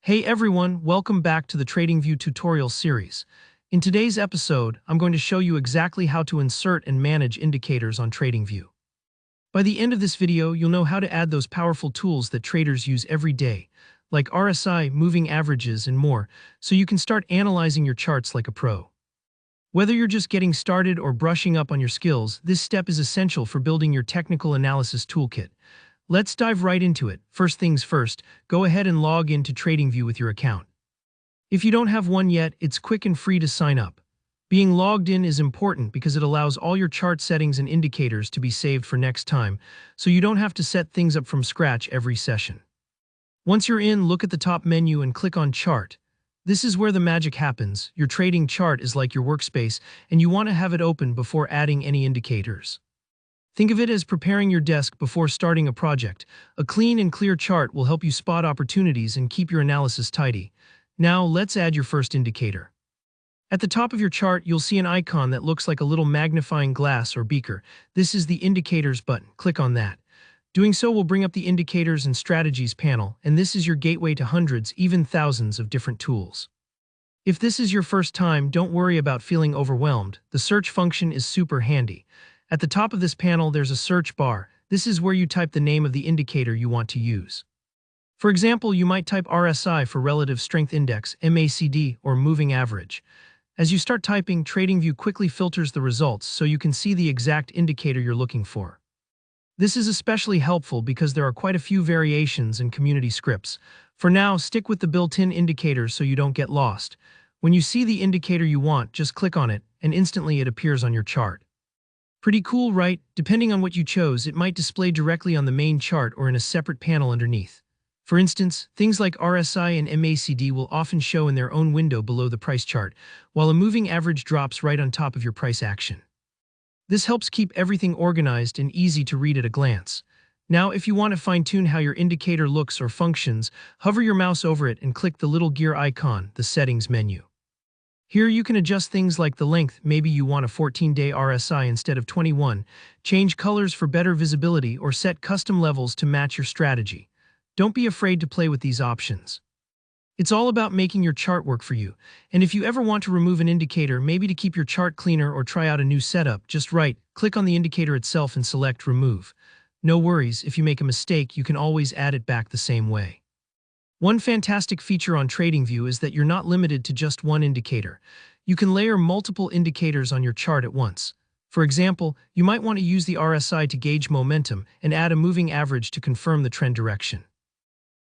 Hey everyone, welcome back to the TradingView tutorial series. In today's episode, I'm going to show you exactly how to insert and manage indicators on TradingView. By the end of this video, you'll know how to add those powerful tools that traders use every day, like RSI, moving averages, and more, so you can start analyzing your charts like a pro. Whether you're just getting started or brushing up on your skills, this step is essential for building your technical analysis toolkit. Let's dive right into it. First things first, go ahead and log into TradingView with your account. If you don't have one yet, it's quick and free to sign up. Being logged in is important because it allows all your chart settings and indicators to be saved for next time, so you don't have to set things up from scratch every session. Once you're in, look at the top menu and click on Chart. This is where the magic happens. Your trading chart is like your workspace, and you want to have it open before adding any indicators. Think of it as preparing your desk before starting a project. A clean and clear chart will help you spot opportunities and keep your analysis tidy. Now, let's add your first indicator. At the top of your chart, you'll see an icon that looks like a little magnifying glass or beaker. This is the Indicators button. Click on that. Doing so will bring up the Indicators and Strategies panel, and this is your gateway to hundreds, even thousands of different tools. If this is your first time, don't worry about feeling overwhelmed. The search function is super handy. At the top of this panel, there's a search bar. This is where you type the name of the indicator you want to use. For example, you might type RSI for Relative Strength Index, MACD, or Moving Average. As you start typing, TradingView quickly filters the results so you can see the exact indicator you're looking for. This is especially helpful because there are quite a few variations and community scripts. For now, stick with the built-in indicators so you don't get lost. When you see the indicator you want, just click on it, and instantly it appears on your chart. Pretty cool, right? Depending on what you chose, it might display directly on the main chart or in a separate panel underneath. For instance, things like RSI and MACD will often show in their own window below the price chart, while a moving average drops right on top of your price action. This helps keep everything organized and easy to read at a glance. Now, if you want to fine-tune how your indicator looks or functions, hover your mouse over it and click the little gear icon, the Settings menu. Here you can adjust things like the length. Maybe you want a 14-day RSI instead of 21, change colors for better visibility, or set custom levels to match your strategy. Don't be afraid to play with these options. It's all about making your chart work for you, and if you ever want to remove an indicator, maybe to keep your chart cleaner or try out a new setup, just click on the indicator itself and select Remove. No worries, if you make a mistake, you can always add it back the same way. One fantastic feature on TradingView is that you're not limited to just one indicator. You can layer multiple indicators on your chart at once. For example, you might want to use the RSI to gauge momentum and add a moving average to confirm the trend direction.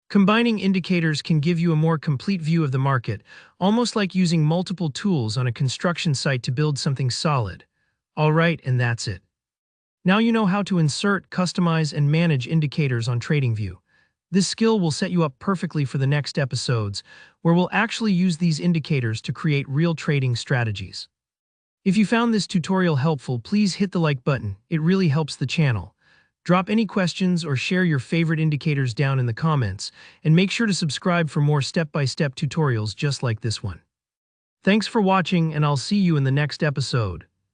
Combining indicators can give you a more complete view of the market, almost like using multiple tools on a construction site to build something solid. All right, and that's it. Now you know how to insert, customize, and manage indicators on TradingView. This skill will set you up perfectly for the next episodes, where we'll actually use these indicators to create real trading strategies. If you found this tutorial helpful, please hit the like button. It really helps the channel. Drop any questions or share your favorite indicators down in the comments, and make sure to subscribe for more step-by-step tutorials just like this one. Thanks for watching, and I'll see you in the next episode.